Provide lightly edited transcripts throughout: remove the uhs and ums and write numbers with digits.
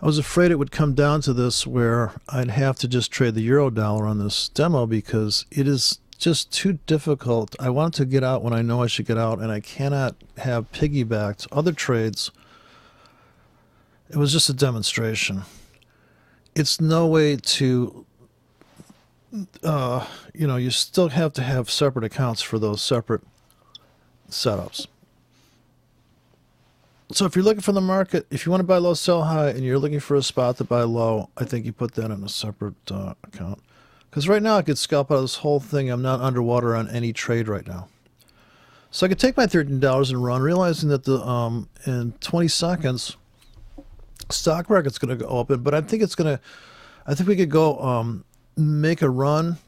I was afraid it would come down to this where I'd have to just trade the euro dollar on this demo because it is just too difficult. I want to get out when I know I should get out, and I cannot have piggybacked other trades. It was just a demonstration. It's no way to, you still have to have separate accounts for those separate setups. So if you're looking for the market, if you want to buy low, sell high, and you're looking for a spot to buy low, I think you put that in a separate account. Because right now I could scalp out of this whole thing. I'm not underwater on any trade right now. So I could take my $13 and run, realizing that in 20 seconds, stock market's going to go open. But I think we could go make a run.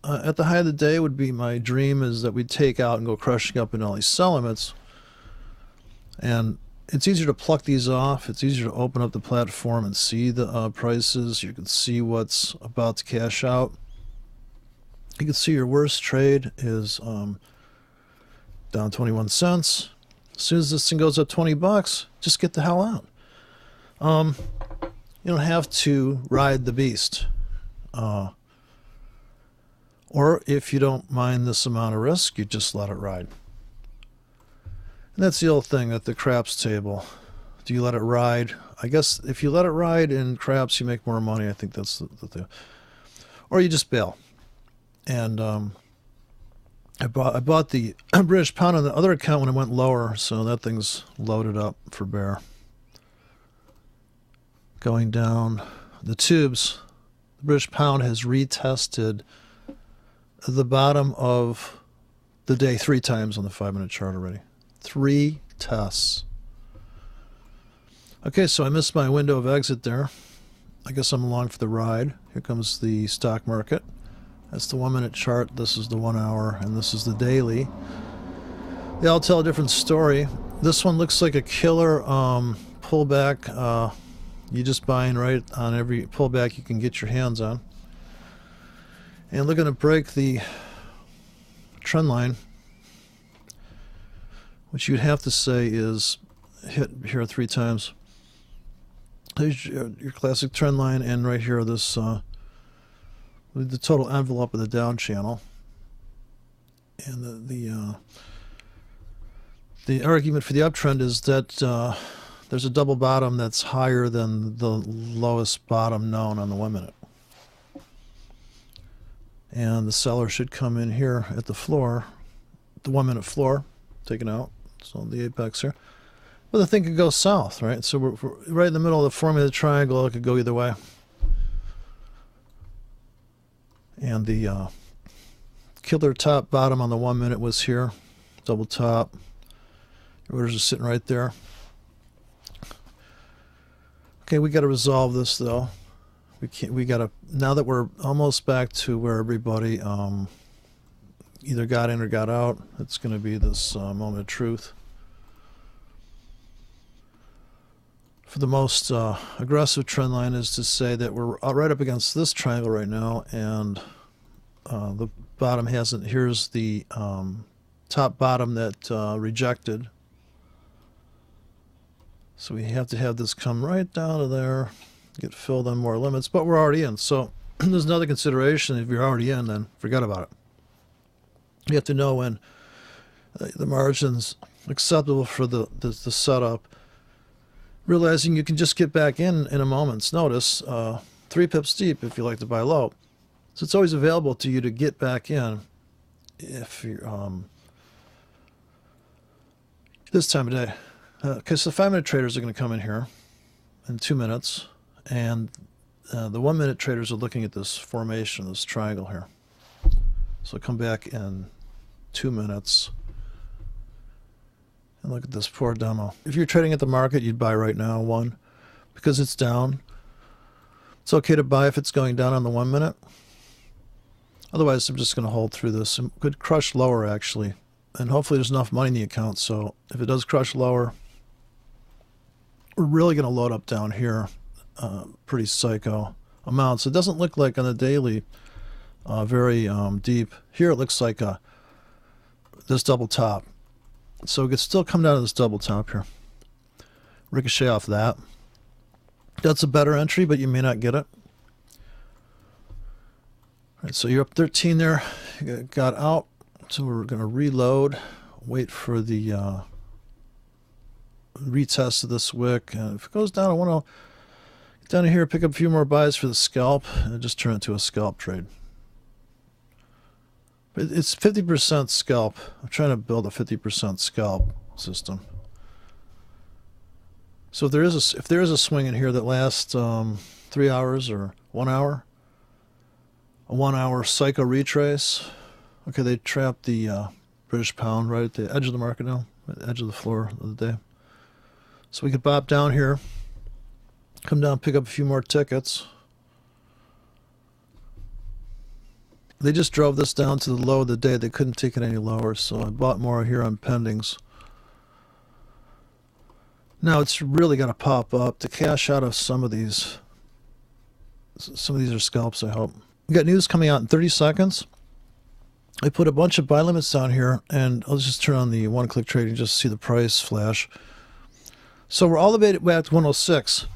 At the high of the day would be my dream, is that we'd take out and go crushing up in all these sell limits. And it's easier to pluck these off. It's easier to open up the platform and see the prices. You can see what's about to cash out. You can see your worst trade is down 21 cents. As soon as this thing goes up 20 bucks, just get the hell out. You don't have to ride the beast. Or if you don't mind this amount of risk, you just let it ride. And that's the old thing at the craps table. Do you let it ride? I guess if you let it ride in craps, you make more money. I think that's the thing. Or you just bail. And I bought the British pound on the other account when it went lower, so that thing's loaded up for bear. Going down the tubes, the British pound has retested the bottom of the day 3 times on the 5-minute chart already. 3 tests. Okay, so I missed my window of exit there. I guess I'm along for the ride. Here comes the stock market. That's the 1-minute chart. This is the 1 hour, and this is the daily. They all tell a different story. This one looks like a killer pullback. You're just buying right on every pullback you can get your hands on. And looking to break the trend line, which you'd have to say is hit here 3 times. There's your classic trend line, and right here this the total envelope of the down channel. And the argument for the uptrend is that there's a double bottom that's higher than the lowest bottom known on the 1 minute. And the seller should come in here at the floor, the 1 minute floor, taken out. So the apex here. But the thing could go south, right? So we're right in the middle of the formula triangle. It could go either way. And the killer top bottom on the 1 minute was here. Double top. Orders are sitting right there. Okay, we got to resolve this though. We got to, now that we're almost back to where everybody either got in or got out, it's going to be this moment of truth. For the most aggressive trend line is to say that we're right up against this triangle right now, and the bottom hasn't, here's the top bottom that rejected. So we have to have this come right down to there, get filled on more limits, but we're already in. So there's another consideration. If you're already in, then forget about it. You have to know when the margin's acceptable for the setup, realizing you can just get back in a moment's notice, 3 pips deep if you like to buy low. So it's always available to you to get back in if you're this time of day. Because the 5-minute traders are going to come in here in 2 minutes, and the 1 minute traders are looking at this formation, this triangle here. So come back in 2 minutes and look at this poor demo. If you're trading at the market, you'd buy right now, 1, because it's down. It's okay to buy if it's going down on the 1 minute. Otherwise, I'm just going to hold through this. It could crush lower, actually. And hopefully there's enough money in the account. So if it does crush lower, we're really going to load up down here. Pretty psycho amounts. It doesn't look like on the daily very deep. Here it looks like this double top. So it could still come down to this double top here. Ricochet off that. That's a better entry, but you may not get it. All right, so you're up 13 there. You got out. So we're going to reload, wait for the retest of this wick. And if it goes down, I want to get down here, pick up a few more buys for the scalp, and just turn it into a scalp trade. But it's 50% scalp. I'm trying to build a 50% scalp system. So if there is a swing in here that lasts 3 hours or 1 hour, a 1 hour psycho retrace. Okay, they trapped the British pound right at the edge of the market now, at the edge of the floor of the day. So we could bop down here, come down, pick up a few more tickets. They just drove this down to the low of the day. They couldn't take it any lower, so I bought more here on pendings. Now it's really got to pop up to cash out of some of these. Some of these are scalps, I hope. We got news coming out in 30 seconds. I put a bunch of buy limits down here, and I'll just turn on the one-click trading just to see the price flash. So we're all the way back to 106.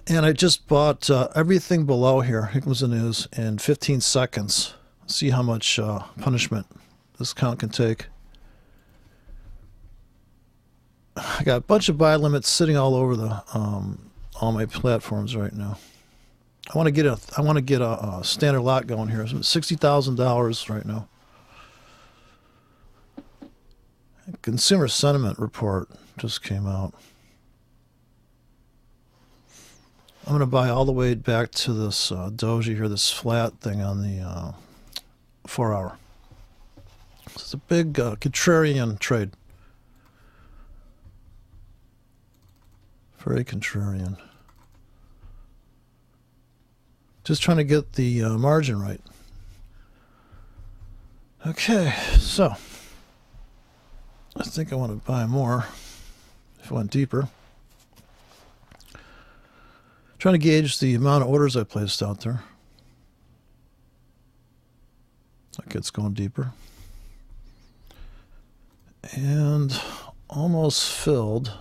And I just bought everything below here. Here comes the news in 15 seconds. See how much punishment this account can take. I got a bunch of buy limits sitting all over the all my platforms right now. I want to get a standard lot going here. It's $60,000 right now. Consumer sentiment report just came out. I'm going to buy all the way back to this doji here, this flat thing on the 4 hour. It's a big contrarian trade. Very contrarian. Just trying to get the margin right. Okay, so I think I want to buy more if I went deeper. Trying to gauge the amount of orders I placed out there. Like it's going deeper. And almost filled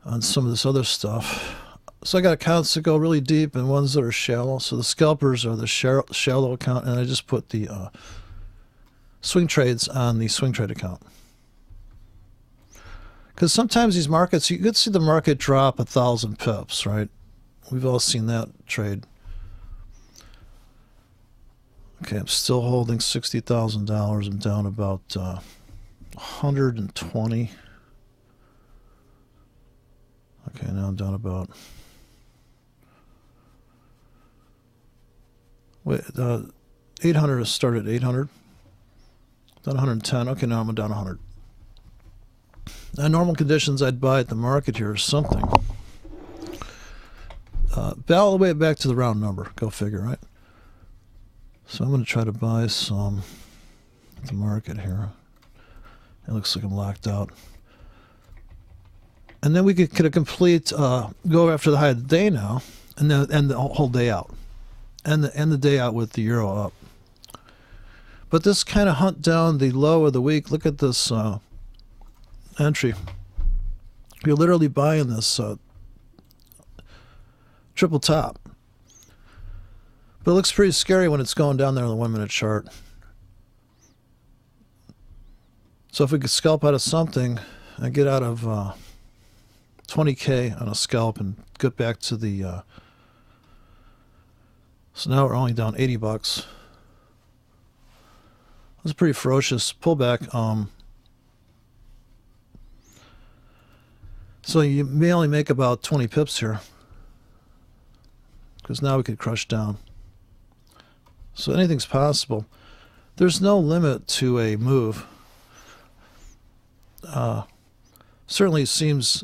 on some of this other stuff. So I got accounts that go really deep and ones that are shallow. So the scalpers are the shallow account, and I just put the swing trades on the swing trade account. Because sometimes these markets, you could see the market drop 1,000 pips, right? We've all seen that trade. Okay, I'm still holding $60,000. I'm down about 120. Okay, now I'm down about... Wait, 800 has started at 800. Down 110. Okay, now I'm down 100. In normal conditions, I'd buy at the market here or something. All the way back to the round number. Go figure, right? So I'm going to try to buy some at the market here. It looks like I'm locked out. And then we could get a complete go after the high of the day now, and then end the whole day out. End the day out with the euro up. But this kind of hunt down the low of the week. Look at this entry. You're literally buying this triple top. But it looks pretty scary when it's going down there on the 1 minute chart. So if we could scalp out of something and get out of 20K on a scalp and get back to the so now we're only down 80 bucks. That's a pretty ferocious pullback. So you may only make about 20 pips here, because now we could crush down. So anything's possible. There's no limit to a move. Certainly seems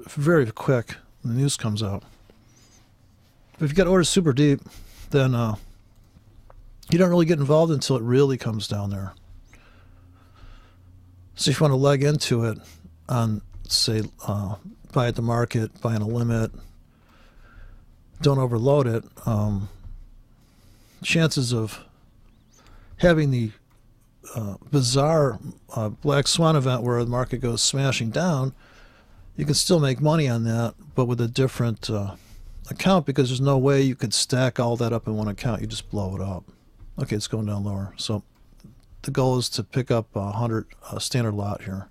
very quick when the news comes out. But if you got orders super deep, then you don't really get involved until it really comes down there. So if you want to leg into it on, say, buy at the market, buy in a limit, don't overload it, chances of having the bizarre black swan event where the market goes smashing down, You can still make money on that, but with a different account, because there's no way you could stack all that up in one account. You just blow it up. Okay, it's going down lower. So the goal is to pick up 100 standard lot here.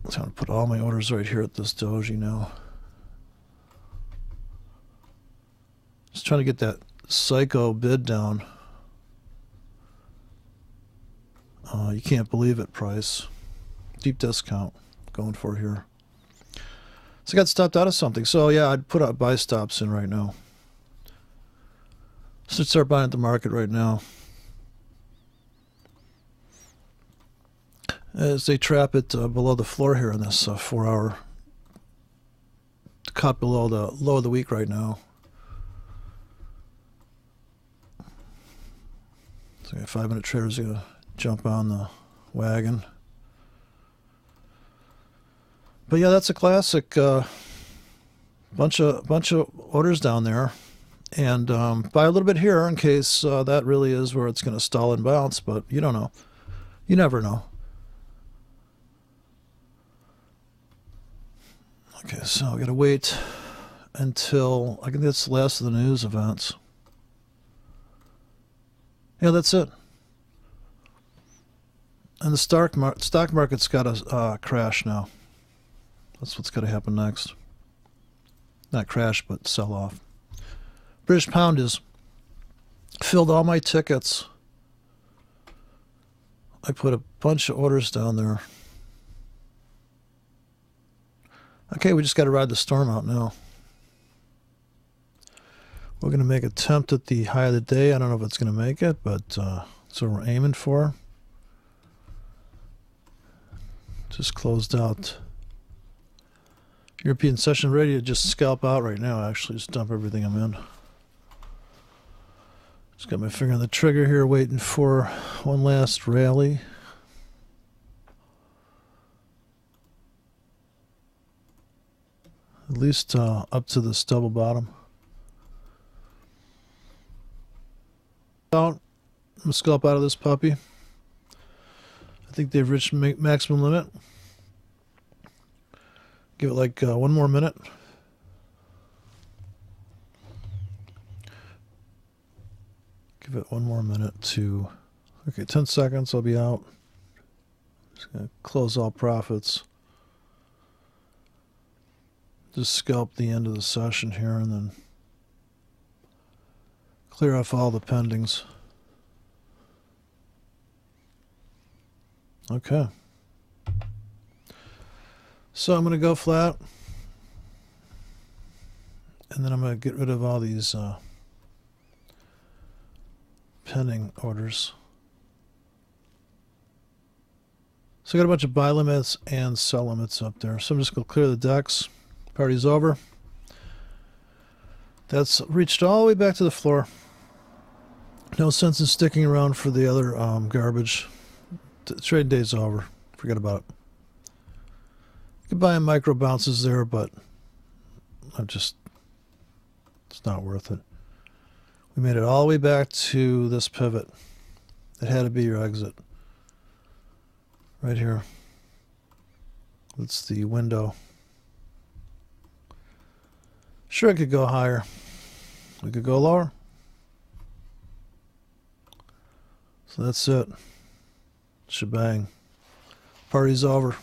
So I'm going to put all my orders right here at this doji now. Just trying to get that psycho bid down. You can't believe it price. Deep discount going for here. So I got stopped out of something. So yeah, I'd put buy stops in right now. So start buying at the market right now. As they trap it below the floor here in this 4 hour. Cut below the low of the week right now. So 5-minute traders are gonna jump on the wagon. But yeah, that's a classic. Bunch of orders down there, and buy a little bit here in case that really is where it's going to stall and bounce. But you don't know. You never know. Okay, so I got to wait until I think that's the last of the news events. Yeah, that's it. And the stock market's got to crash now. That's what's got to happen next. Not crash, but sell off. British pound is filled all my tickets. I put a bunch of orders down there. Okay, we just got to ride the storm out now. We're going to make an attempt at the high of the day. I don't know if it's going to make it, but that's what we're aiming for. Just closed out. European session ready to just scalp out right now, actually. Just dump everything I'm in. Just got my finger on the trigger here, waiting for one last rally. At least up to this double bottom. I'm gonna scalp out of this puppy. I think they've reached maximum limit. Give it like 1 more minute. Give it 1 more minute to, okay, 10 seconds, I'll be out. Just gonna close all profits. Just scalp the end of the session here and then clear off all the pendings. Okay. So I'm going to go flat. And then I'm going to get rid of all these pending orders. So I got a bunch of buy limits and sell limits up there. So I'm just going to clear the decks. Party's over. That's reached all the way back to the floor. No sense in sticking around for the other garbage. The trade day's over. Forget about it. You can buy in micro bounces there, but it's not worth it. We made it all the way back to this pivot. It had to be your exit. Right here. That's the window. Sure, I could go higher. We could go lower. So that's it. Shebang. Party's over.